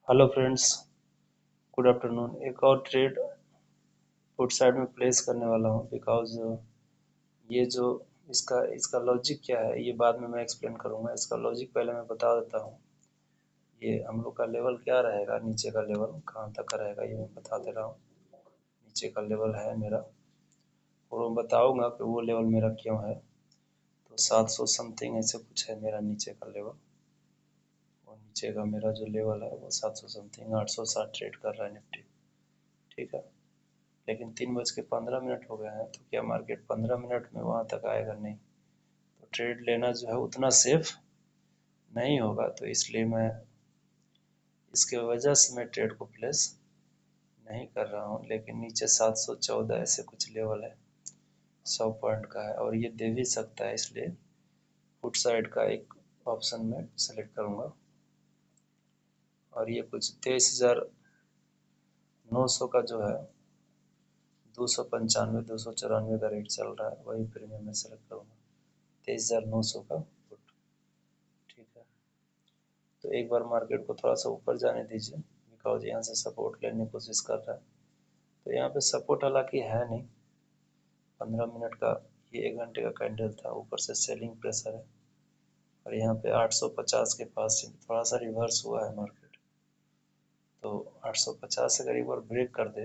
Hello friends, good afternoon. एक और trade put side में प्लेस करने वाला हूँ बिकॉज ये जो इसका लॉजिक क्या है ये बाद में मैं एक्सप्लेन करूँगा। इसका लॉजिक पहले मैं बता देता हूँ। ये हम लोग का लेवल क्या रहेगा, नीचे का लेवल कहाँ तक का रहेगा ये मैं बता दे रहा हूँ। नीचे का लेवल है मेरा और मैं बताऊँगा कि वो लेवल मेरा क्यों है। तो 700 समथिंग ऐसे कुछ है मेरा नीचे का लेवल। और नीचे का मेरा जो लेवल है वो 700 समथिंग 860 ट्रेड कर रहा है निफ्टी। ठीक है, लेकिन 3:15 हो गए हैं तो क्या मार्केट 15 मिनट में वहाँ तक आएगा? नहीं। तो ट्रेड लेना जो है उतना सेफ नहीं होगा, तो इसलिए मैं इसके वजह से मैं ट्रेड को प्लेस नहीं कर रहा हूँ। लेकिन नीचे 714 ऐसे कुछ लेवल है, 100 पॉइंट का है और ये दे भी सकता है, इसलिए पुट साइड का एक ऑप्शन में सेलेक्ट करूँगा। और ये कुछ 23,900 का जो है 295 294 का रेट चल रहा है, वही प्रीमियम में सेलेक्ट करूँगा। 23,900 का पुट। ठीक है, तो एक बार मार्केट को थोड़ा सा ऊपर जाने दीजिए बिकॉज यहाँ से सपोर्ट लेने की कोशिश कर रहा है। तो यहाँ पे सपोर्ट हालांकि है नहीं। 15 मिनट का ये 1 घंटे का कैंडल था, ऊपर से सेलिंग प्रेशर है और यहाँ पे 850 के पास थोड़ा सा रिवर्स हुआ है मार्केट। तो 850 अगर एक बार ब्रेक कर दे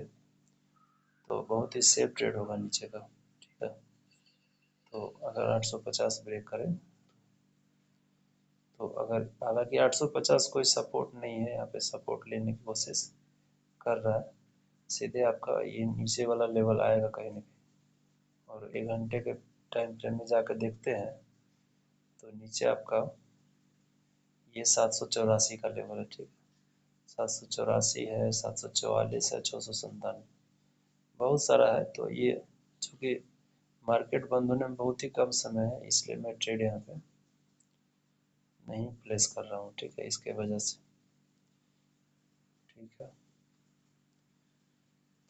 तो बहुत ही सेफ ट्रेड होगा नीचे का। ठीक है, तो अगर 850 ब्रेक करे तो अगर, हालांकि 850 कोई सपोर्ट नहीं है, यहाँ पे सपोर्ट लेने की कोशिश कर रहा है। सीधे आपका ये नीचे वाला लेवल आएगा कहीं ना कहीं। और 1 घंटे के टाइम फ्रेम में जाकर देखते हैं तो नीचे आपका ये 784 का लेवल है। ठीक है, 784 है, 744 है, 697, बहुत सारा है। तो ये चूँकि मार्केट बंद होने में बहुत ही कम समय है, इसलिए मैं ट्रेड यहाँ पे नहीं प्लेस कर रहा हूँ। ठीक है, इसके वजह से। ठीक है,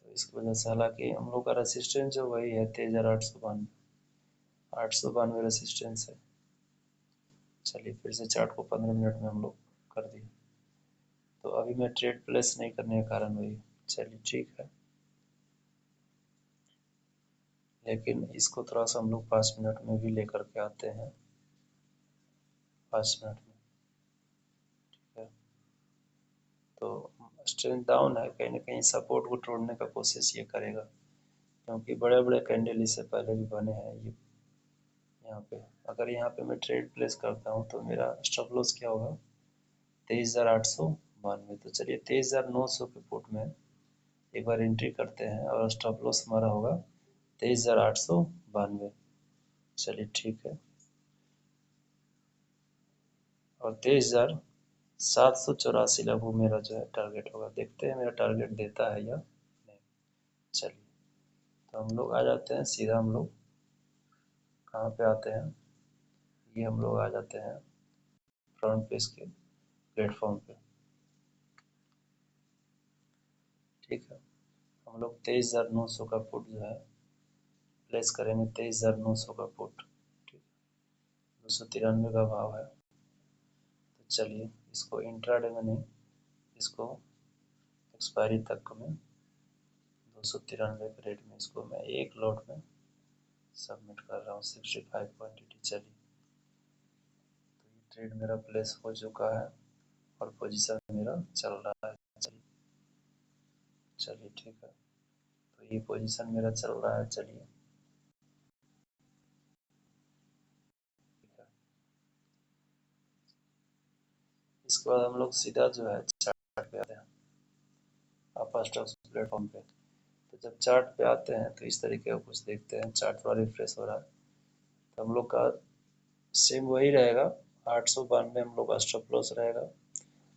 तो इसकी वजह से हालांकि हम लोग का रेसिस्टेंस जो वही है 23,892, 892 रेसिस्टेंस है। चलिए फिर से चार्ट को 15 मिनट में हम लोग कर दिए। तो अभी मैं ट्रेड प्लेस नहीं करने का कारण वही। चलिए ठीक है, लेकिन इसको थोड़ा सा हम लोग 5 मिनट में भी लेकर के आते हैं। 5 मिनट में। ठीक है, तो स्ट्रेंथ डाउन है, कहीं ना कहीं सपोर्ट को तोड़ने का कोशिश ये करेगा क्योंकि बड़े बड़े कैंडल इससे पहले भी बने हैं। ये यहाँ पे अगर यहाँ पे मैं ट्रेड प्लेस करता हूँ तो मेरा स्टॉप लॉस क्या होगा? 23,892। तो चलिए 23,900 के पुट में एक बार एंट्री करते हैं और स्टॉप लॉस हमारा होगा 23,892। चलिए ठीक है, और 23,784 लगभग मेरा जो है टारगेट होगा। देखते हैं मेरा टारगेट देता है या नहीं। चलिए, तो हम लोग आ जाते हैं सीधा, हम लोग कहाँ पे आते हैं, ये हम लोग आ जाते हैं फ्रंट पेज के प्लेटफॉर्म पे। ठीक है, हम लोग 23,900 का पुट जो है प्लेस करेंगे। 23,900 का पुट। ठीक, 293 का भाव है। तो चलिए इसको इंट्राडे में नहीं, इसको एक्सपायरी तक में 293 के रेट में इसको मैं एक लॉट में सबमिट कर रहा हूँ 65.80। चलिए, तो ये ट्रेड मेरा प्लेस हो चुका है और पोजीशन मेरा चल रहा है। चलिए ठीक है, तो ये पोजीशन मेरा चल रहा है। चलिए ठीक है, इसके बाद हम लोग सीधा जो है चार्ट पे आते हैं, अपर स्टॉक्स प्लेटफॉर्म पे। तो जब चार्ट पे आते हैं तो इस तरीके का कुछ देखते हैं। चार्ट थोड़ा रिफ्रेश हो रहा है तो हम लोग का सेम वही रहेगा, 892 हम लोग का स्टॉप लॉस रहेगा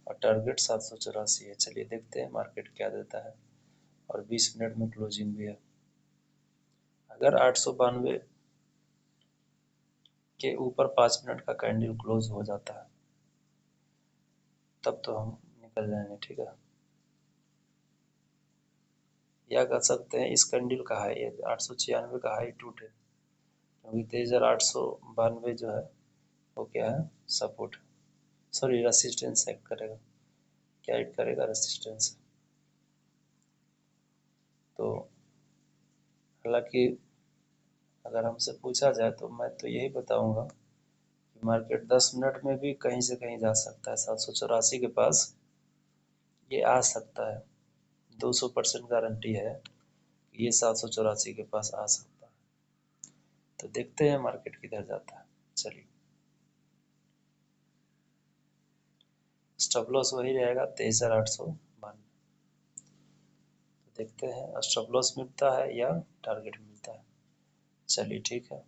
और टारगेट 784 है। चलिए देखते हैं मार्केट क्या देता है। और 20 मिनट में क्लोजिंग भी है। अगर 892 के ऊपर 5 मिनट का कैंडल क्लोज हो जाता है तब तो हम निकल जाएंगे। ठीक है, या कह सकते हैं इस कैंडल का हाई 896 का हाई टूटे, क्योंकि 23,892 जो है वो क्या है, सपोर्ट, सॉरी रेसिस्टेंस एक्ट करेगा। क्या हिट करेगा? रेसिस्टेंस। तो हालांकि अगर हमसे पूछा जाए तो मैं तो यही बताऊंगा कि मार्केट 10 मिनट में भी कहीं से कहीं जा सकता है। 784 के पास ये आ सकता है, 200% गारंटी है कि ये 784 के पास आ सकता है। तो देखते हैं मार्केट किधर जाता है। चलिए, स्टॉप लॉस वही रहेगा 23,892। तो देखते हैं स्टॉप लॉस मिलता है या टारगेट मिलता है। चलिए ठीक है।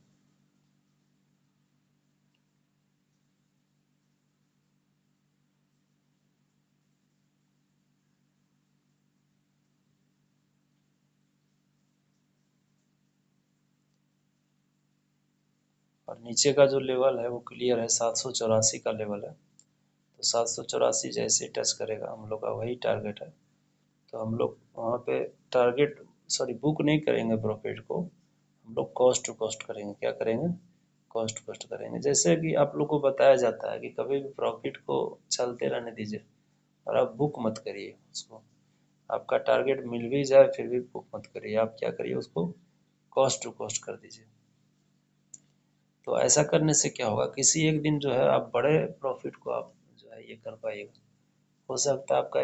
और नीचे का जो लेवल है वो क्लियर है, 784 का लेवल है। तो 784 जैसे टच करेगा हम लोग का वही टारगेट है। तो हम लोग वहाँ पे टारगेट बुक नहीं करेंगे प्रॉफिट को, हम लोग कॉस्ट टू कॉस्ट करेंगे। क्या करेंगे? कॉस्ट टू कॉस्ट करेंगे। जैसे कि आप लोग को बताया जाता है कि कभी भी प्रॉफिट को चलते रहने दीजिए और आप बुक मत करिए उसको। आपका टारगेट मिल भी जाए फिर भी बुक मत करिए, आप क्या करिए उसको कॉस्ट टू कॉस्ट कर दीजिए। तो ऐसा करने से क्या होगा, किसी एक दिन जो है आप बड़े प्रॉफिट को आप जो है ये कर पाइएगा। हो सकता है आपका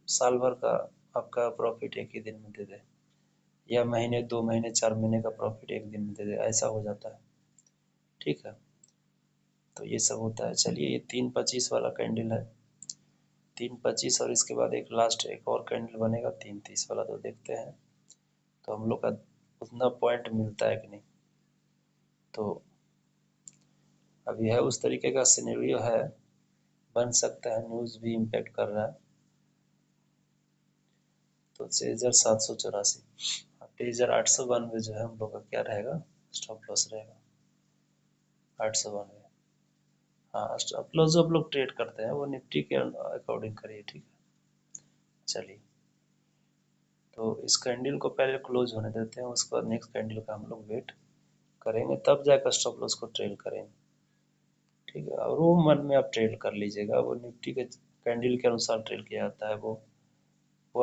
साल भर का आपका प्रॉफिट एक ही दिन में दे दे, या महीने 2 महीने 4 महीने का प्रॉफिट एक दिन में दे दे, ऐसा हो जाता है। ठीक है, तो ये सब होता है। चलिए, ये 3.25 वाला कैंडल है, 3.25, और इसके बाद एक लास्ट एक और कैंडल बनेगा 3.30 वाला। तो देखते हैं तो हम लोग का उतना पॉइंट मिलता है कि नहीं। तो अभी है उस तरीके का सिनेरियो है, बन सकता है, न्यूज़ भी इम्पेक्ट कर रहा है। तो 6,784, 23,892 जो है हम लोग का क्या रहेगा, स्टॉप लॉस रहेगा 892। हाँ, स्टॉप लॉस जो आप लोग ट्रेड करते हैं वो निफ्टी के अकॉर्डिंग करिए। ठीक है, चलिए, तो इस कैंडल को पहले क्लोज होने देते हैं, उसके बाद नेक्स्ट कैंडल का हम लोग वेट करेंगे, तब जाकर स्टॉप लॉस को ट्रेड करेंगे। ठीक है, और वो मन में आप ट्रेड कर लीजिएगा, वो निफ्टी के कैंडल के अनुसार ट्रेड किया जाता है। वो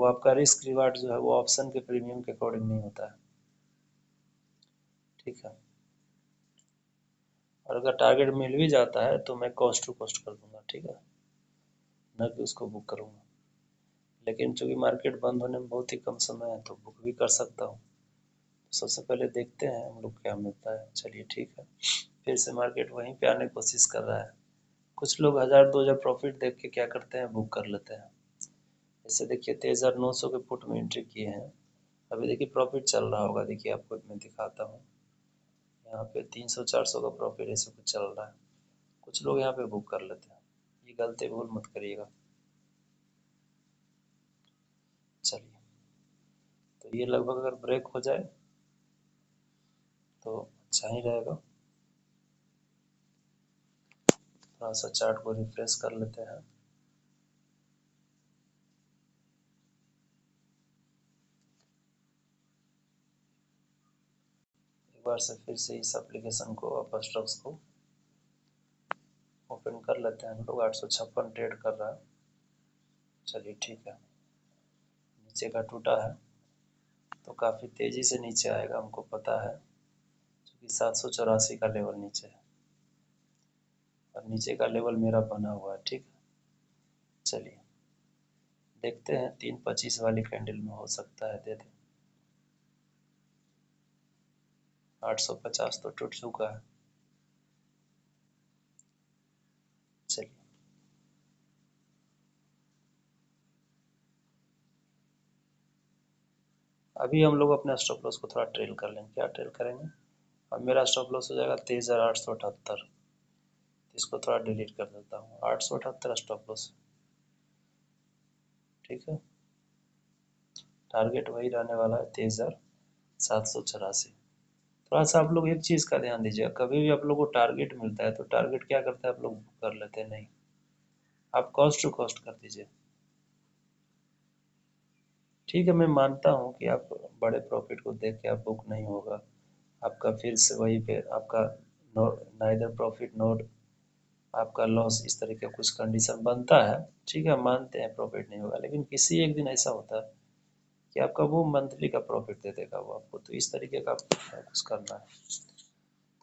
आपका रिस्क रिवार्ड जो है वो ऑप्शन के प्रीमियम के अकॉर्डिंग नहीं होता है। ठीक है, और अगर टारगेट मिल भी जाता है तो मैं कॉस्ट टू कॉस्ट कर दूंगा। ठीक है, न कि उसको बुक करूंगा। लेकिन चूंकि मार्केट बंद होने में बहुत ही कम समय है तो बुक भी कर सकता हूँ। सबसे पहले देखते हैं हम लोग क्या मिलता है। चलिए ठीक है, फिर से मार्केट वहीं पे आने की कोशिश कर रहा है। कुछ लोग 1,000-2,000 प्रॉफिट देख के क्या करते हैं, बुक कर लेते हैं। जैसे देखिए 23,900 के पुट में एंट्री किए हैं, अभी देखिए प्रॉफिट चल रहा होगा। देखिए आपको मैं दिखाता हूँ, यहाँ पे 300-400 का प्रॉफिट ऐसे कुछ चल रहा है। कुछ लोग यहाँ पे बुक कर लेते हैं, ये गलती भूल मत करिएगा। चलिए, तो ये लगभग अगर ब्रेक हो जाए तो अच्छा ही रहेगा। थोड़ा सा चार्ट को रिफ्रेश कर लेते हैं। एक बार से फिर से इस एप्लीकेशन को अपस्टॉक्स को ओपन कर लेते हैं। हम लोग 856 ट्रेड कर रहा है। चलिए ठीक है, नीचे का टूटा है तो काफ़ी तेज़ी से नीचे आएगा, हमको पता है, क्योंकि 784 का लेवल नीचे है और नीचे का लेवल मेरा बना हुआ है। ठीक है, चलिए देखते हैं 3.25 वाली कैंडल में हो सकता है दे दे। 850 तो टूट चुका है। चलिए, अभी हम लोग अपने स्टॉप लॉस को थोड़ा ट्रेल कर लेंगे। क्या ट्रेल करेंगे, अब मेरा स्टॉप लॉस हो जाएगा 23,878। इसको थोड़ा डिलीट कर देता हूँ, 878 स्टॉप लॉस। ठीक है, टारगेट वही रहने वाला है 23,784। थोड़ा सा आप लोग एक चीज़ का ध्यान दीजिएगा, कभी भी आप लोग को टारगेट मिलता है तो टारगेट क्या करता है, आप लोग बुक कर लेते हैं। नहीं, आप कॉस्ट टू कॉस्ट कर दीजिए। ठीक है, मैं मानता हूँ कि आप बड़े प्रॉफिट को देख के आप बुक नहीं होगा, आपका फिर से वही पे आपका नो, नाइदर प्रॉफिट नोट आपका लॉस इस तरीके का कुछ कंडीशन बनता है, ठीक है, मानते हैं प्रॉफिट नहीं होगा, लेकिन किसी एक दिन ऐसा होता है कि आपका वो मंथली का प्रॉफिट दे देगा वो आपको, तो इस तरीके का कुछ करना है।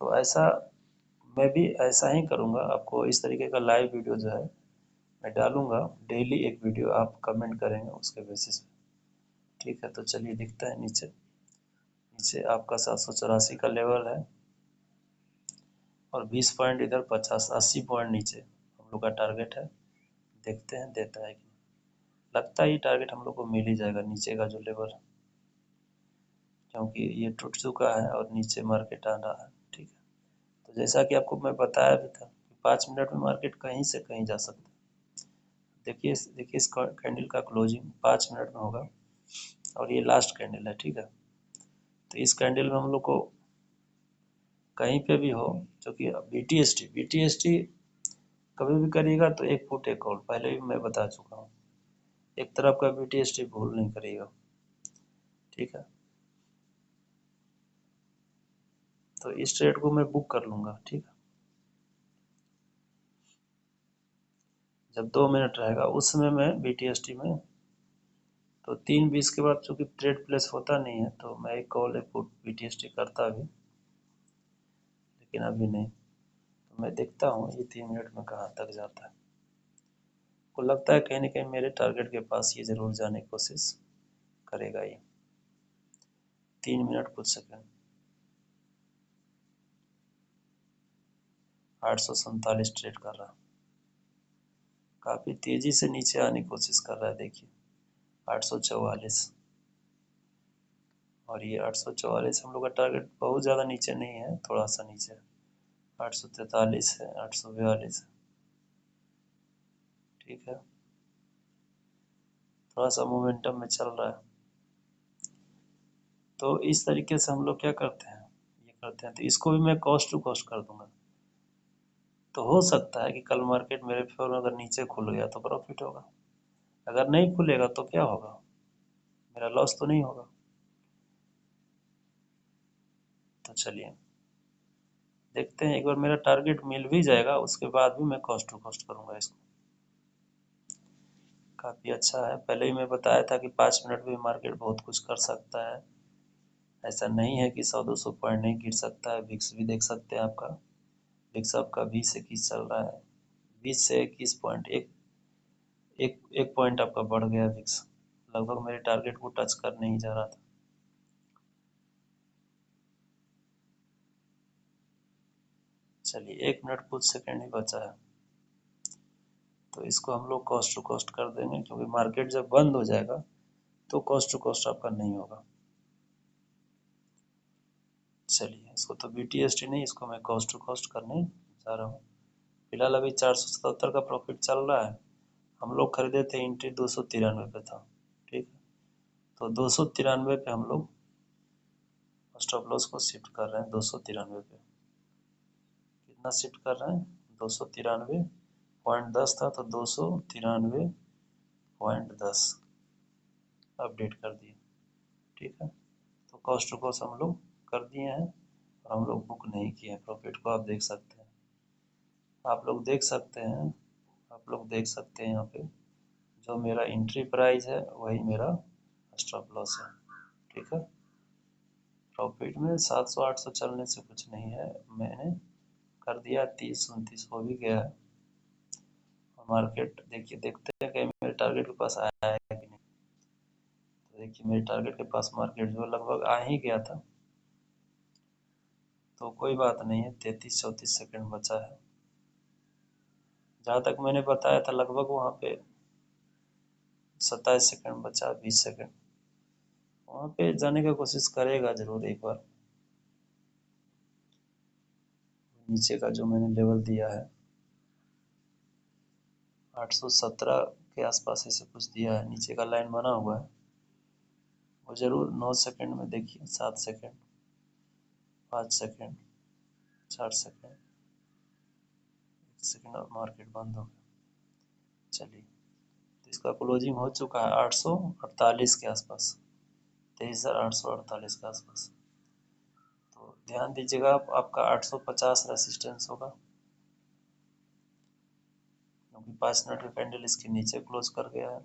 तो ऐसा मैं भी ऐसा ही करूँगा, आपको इस तरीके का लाइव वीडियो जो है मैं डालूंगा, डेली एक वीडियो आप कमेंट करेंगे उसके बेसिस पे, ठीक है। तो चलिए दिखता है नीचे, नीचे आपका 784 का लेवल है और 20 पॉइंट इधर, 50-80 पॉइंट नीचे हम लोग का टारगेट है। देखते हैं देता है कि नहीं। लगता है ये टारगेट हम लोग को मिल ही जाएगा, नीचे का जो लेवल है, क्योंकि ये टूट चुका है और नीचे मार्केट आ रहा है, ठीक है। तो जैसा कि आपको मैं बताया भी था कि 5 मिनट में मार्केट कहीं से कहीं जा सकता है। देखिए देखिए इस कैंडल का क्लोजिंग 5 मिनट में होगा और ये लास्ट कैंडल है, ठीक है। तो इस कैंडल में हम लोग को कहीं पे भी हो, जो कि बीटीएसटी कभी भी करिएगा तो एक फुट एक कॉल, पहले भी मैं बता चुका हूँ, एक तरफ का बीटीएसटी भूल नहीं करिएगा, ठीक है। तो इस ट्रेड को मैं बुक कर लूँगा, ठीक है। जब 2 मिनट रहेगा उस समय मैं बीटीएसटी में, तो 3:20 के बाद चूँकि ट्रेड प्लेस होता नहीं है तो मैं एक कॉल एक पुट बीटीएसटी करता भी, लेकिन अभी नहीं। तो मैं देखता हूँ ये 3 मिनट में कहाँ तक जाता है। को लगता है कहीं ना कहीं मेरे टारगेट के पास ये ज़रूर जाने की कोशिश करेगा ये। 3 मिनट कुछ सेकेंड, 847 ट्रेड कर रहा, काफ़ी तेज़ी से नीचे आने की कोशिश कर रहा है, देखिए 844, और ये 844 हम लोग का टारगेट बहुत ज़्यादा नीचे नहीं है, थोड़ा सा नीचे 843 है, 842 है, ठीक है। थोड़ा सा मोमेंटम में चल रहा है। तो इस तरीके से हम लोग क्या करते हैं, ये करते हैं, तो इसको भी मैं कॉस्ट टू कॉस्ट कर दूंगा। तो हो सकता है कि कल मार्केट मेरे फेवर में अगर नीचे खुल गया तो प्रॉफिट होगा, अगर नहीं खुलेगा तो क्या होगा, मेरा लॉस तो नहीं होगा। तो चलिए देखते हैं, एक बार मेरा टारगेट मिल भी जाएगा उसके बाद भी मैं कॉस्ट टू कॉस्ट करूंगा इसको। काफ़ी अच्छा है, पहले ही मैं बताया था कि 5 मिनट में मार्केट बहुत कुछ कर सकता है। ऐसा नहीं है कि 100-200 पॉइंट नहीं गिर सकता है। विक्स भी देख सकते हैं आपका, विक्स आपका 20-21 चल रहा है, 20 से 21 पॉइंट, एक पॉइंट आपका बढ़ गया विक्स, लगभग मेरे टारगेट को टच कर नहीं जा रहा था। चलिए 1 मिनट कुछ सेकेंड ही बचा है, तो इसको हम लोग कॉस्ट टू कॉस्ट कर देंगे, क्योंकि मार्केट जब बंद हो जाएगा तो कॉस्ट टू कॉस्ट आपका नहीं होगा। चलिए इसको तो बीटीएसटी नहीं, इसको मैं कॉस्ट टू कॉस्ट करने जा रहा हूँ। फिलहाल अभी 477 का प्रॉफिट चल रहा है, हम लोग खरीदे थे एंट्री 293 पे था, ठीक है। तो 293 पे हम लोग स्टॉप लॉस को शिफ्ट कर रहे हैं, 293 पे कितना शिफ्ट कर रहे हैं, 293.10 था तो 293.10 अपडेट कर दिए, ठीक है। तो कॉस्ट टू कॉस्ट हम लोग कर दिए हैं और हम लोग बुक नहीं किए हैं, प्रॉफिट को आप देख सकते हैं, आप लोग देख सकते हैं, आप लोग देख सकते हैं यहाँ पे जो मेरा एंट्री प्राइस है वही मेरा स्टॉप लॉस है, ठीक है। प्रॉफिट में 700-800 चलने से कुछ नहीं है, मैंने कर दिया 30-29 हो भी गया है। मार्केट देखिए, देखते हैं कि मेरे टारगेट के पास आया है कि नहीं। तो देखिए मेरे टारगेट के पास मार्केट जो लगभग आ ही गया था, तो कोई बात नहीं है, 33-34 सेकंड बचा है। जहाँ तक मैंने बताया था लगभग वहाँ पे 27 सेकंड बचा, 20 सेकंड, वहाँ पे जाने की कोशिश करेगा जरूर एक बार। नीचे का जो मैंने लेवल दिया है 817 के आसपास ऐसे कुछ दिया है, नीचे का लाइन बना हुआ है, वो जरूर 9 सेकंड में देखिए, 7 सेकंड, 5 सेकंड, 4 सेकंड, 1 सेकंड और मार्केट बंद हो गया। चलिए तो इसका क्लोजिंग हो चुका है 848 के आसपास, 23,848 के आसपास। तो ध्यान दीजिएगा, आपका 850 रेसिस्टेंस होगा, अभी 5 मिनट का कैंडल इसके नीचे क्लोज कर गया है,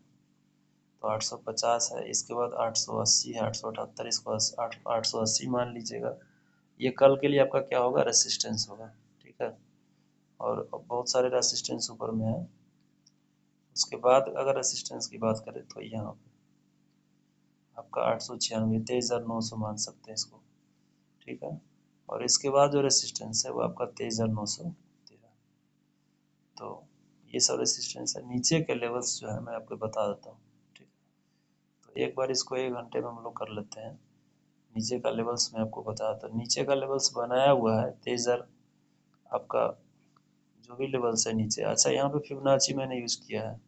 तो 850 है, इसके बाद 880 है, 878, इसको 880 मान लीजिएगा। ये कल के लिए आपका क्या होगा, रेसिस्टेंस होगा, ठीक है। और बहुत सारे रेसिस्टेंस ऊपर में है। उसके बाद अगर रेसिस्टेंस की बात करें तो यहाँ पे आपका 896, 23,900 मान सकते हैं इसको, ठीक है। और इसके बाद जो रेसिस्टेंस है वो आपका 23,913। तो ये सब रेसिस्टेंस है। नीचे के लेवल्स जो है मैं आपको बता देता हूँ, ठीक है। तो एक बार इसको 1 घंटे में हम लोग कर लेते हैं। नीचे का लेवल्स मैं आपको बता देता हूँ। नीचे का लेवल्स बनाया हुआ है 23,000 आपका जो भी लेवल्स है नीचे। अच्छा, यहाँ पे फिबोनाची मैंने यूज़ किया है,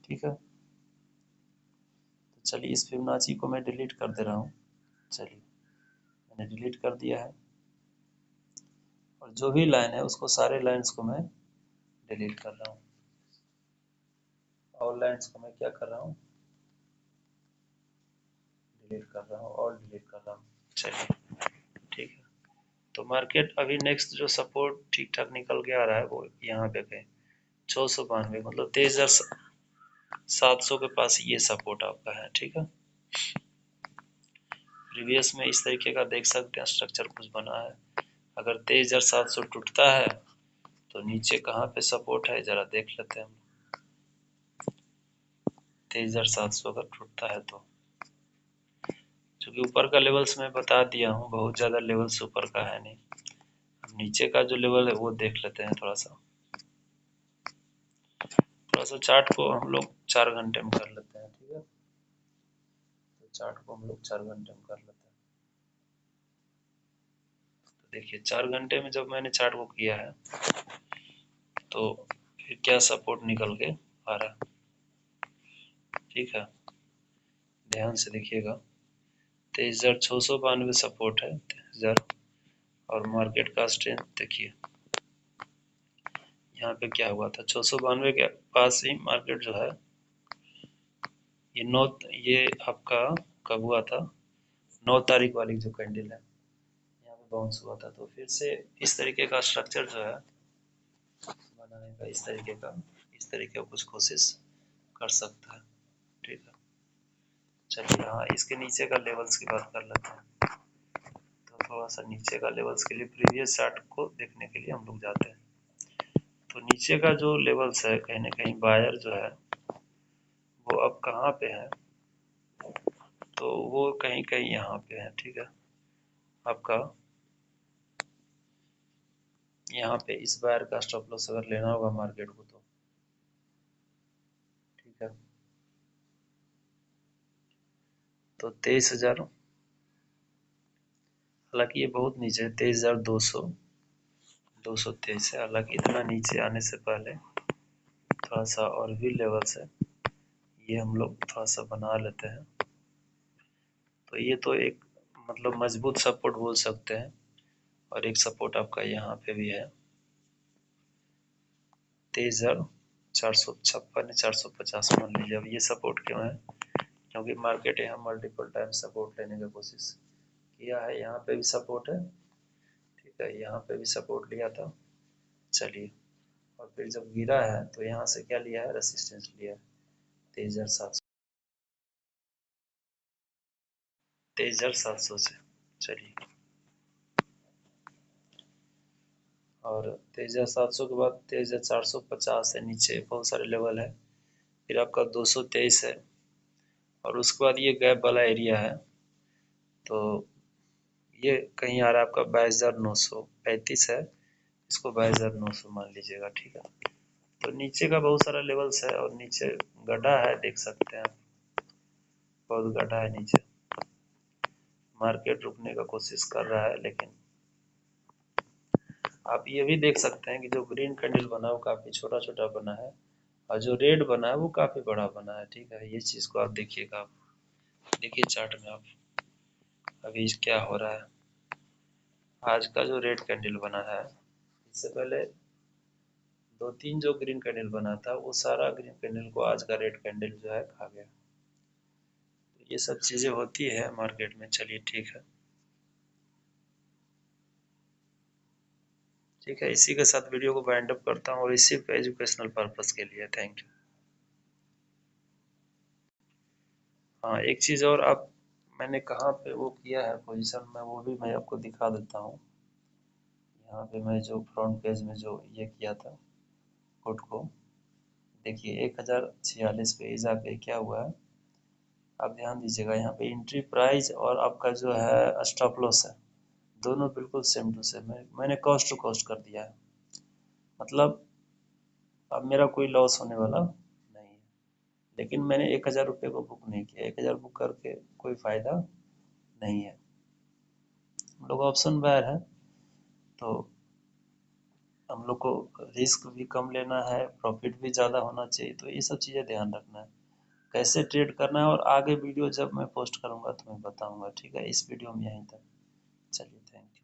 ठीक है। तो चलिए इस फिबोनाची को मैं डिलीट कर दे रहा हूँ। चलिए मैंने डिलीट कर दिया है, और जो भी लाइन है उसको सारे लाइन्स को मैं डिलीट कर रहा हूँ। और लाइन्स को मैं क्या कर रहा हूँ, डिलीट कर रहा हूँ और डिलीट कर रहा हूँ। चलिए ठीक है। तो मार्केट अभी नेक्स्ट जो सपोर्ट ठीक ठाक निकल के आ रहा है वो यहाँ पे गए 692, मतलब 23,700 के पास ये सपोर्ट आपका है, ठीक है। प्रीवियस में इस तरीके का देख सकते हैं स्ट्रक्चर कुछ बना है। अगर 23,700 टूटता है तो नीचे कहाँ पे सपोर्ट है जरा देख लेते हैं हम। 23,700 अगर टूटता है तो, क्योंकि ऊपर का लेवल्स मैं बता दिया हूँ, बहुत ज़्यादा लेवल्स ऊपर का है नहीं। अब नीचे का जो लेवल है वो देख लेते हैं थोड़ा सा चार्ट को हम लोग 4 घंटे में कर लेते हैं, ठीक है। तो चार्ट को हम लोग 4 घंटे में कर लेते हैं। तो देखिए 4 घंटे में जब मैंने चार्ट को किया है तो फिर क्या सपोर्ट निकल के आ रहा है, ठीक है। ध्यान से देखिएगा, 23,692 सपोर्ट है, 23,000। और मार्केट का स्ट्रेंथ देखिए यहाँ पे क्या हुआ था, 692 के पास ही मार्केट जो है ये आपका कब हुआ था, 9 तारीख वाली जो कैंडल है यहाँ पे बाउंस हुआ था। तो फिर से इस तरीके का स्ट्रक्चर जो है बनाने का, इस तरीके का कुछ कोशिश कर सकता है, ठीक है। चलिए हाँ, इसके नीचे का लेवल्स की बात कर लेते हैं। तो थोड़ा सा नीचे का लेवल्स के लिए प्रीवियस चार्ट को देखने के लिए हम लोग जाते हैं। तो नीचे का जो लेवल्स है कहीं ना कहीं बायर जो है वो अब कहाँ पे है, तो वो कहीं कहीं यहाँ पे है, ठीक है। आपका यहाँ पे इस बायर का स्टॉप लॉस अगर लेना होगा मार्केट को तो, ठीक है। तो 23,000, हालांकि ये बहुत नीचे है, 23,223 है। हालांकि इतना नीचे आने से पहले थोड़ा सा और भी लेवल्स है, ये हम लोग थोड़ा सा बना लेते हैं। तो ये तो एक मतलब मजबूत सपोर्ट बोल सकते हैं। और एक सपोर्ट आपका यहाँ पे भी है 23,456 या 450 मान लीजिए। अब ये सपोर्ट क्यों है, क्योंकि मार्केट यहाँ मल्टीपल टाइम सपोर्ट लेने की कोशिश किया है। यहाँ पे भी सपोर्ट है, ठीक है, यहाँ पे भी सपोर्ट लिया था। चलिए, और फिर जब गिरा है तो यहाँ से क्या लिया है, रेसिस्टेंस लिया है 23,700 से। चलिए, और 23,700 के बाद 23,450 है, नीचे बहुत सारे लेवल है। फिर आपका 223 है, और उसके बाद ये गैप वाला एरिया है। तो ये कहीं आ रहा है आपका 22,935 है, इसको 22,900 मान लीजिएगा, ठीक है। तो नीचे का बहुत सारा लेवल्स है, और नीचे गड्ढा है, देख सकते हैं बहुत गड्ढा है नीचे। मार्केट रुकने का कोशिश कर रहा है, लेकिन आप ये भी देख सकते हैं कि जो ग्रीन कैंडल बना है वो काफी छोटा छोटा बना है, और जो रेड बना है वो काफी बड़ा बना है, ठीक है। ये चीज को आप देखिएगा, आप देखिए चार्ट में आप अभी क्या हो रहा है। आज का जो रेड कैंडल बना है, इससे पहले 2-3 जो ग्रीन कैंडल बना था वो सारा ग्रीन कैंडल को आज का रेड कैंडल जो है खा गया। तो ये सब चीजें होती है मार्केट में। चलिए ठीक है। ठीक है, इसी के साथ वीडियो को वाइंड अप करता हूँ और इसी एजुकेशनल पर्पस के लिए। Thank you. हाँ, एक चीज़ और, आप मैंने कहाँ पे वो किया है पोजीशन में, वो भी मैं आपको दिखा देता हूँ। यहाँ पे मैं जो फ्रंट पेज में जो ये किया था पुट को, देखिए 1046 पे जाके क्या हुआ है, आप ध्यान दीजिएगा। यहाँ पे एंट्री प्राइस और आपका जो है स्टॉप लॉस है, दोनों बिल्कुल सेम टू सेम है। मैंने कॉस्ट टू कॉस्ट कर दिया है, मतलब अब मेरा कोई लॉस होने वाला नहीं है। लेकिन मैंने 1000 रुपये को बुक नहीं किया, 1000 बुक करके कोई फायदा नहीं है। हम लोग ऑप्शन बायर है, तो हम लोग को रिस्क भी कम लेना है, प्रॉफिट भी ज़्यादा होना चाहिए, तो ये सब चीज़ें ध्यान रखना है। कैसे ट्रेड करना है, और आगे वीडियो जब मैं पोस्ट करूँगा तो मैं बताऊँगा। ठीक है, इस वीडियो में यहीं तक। चलिए, थैंक यू।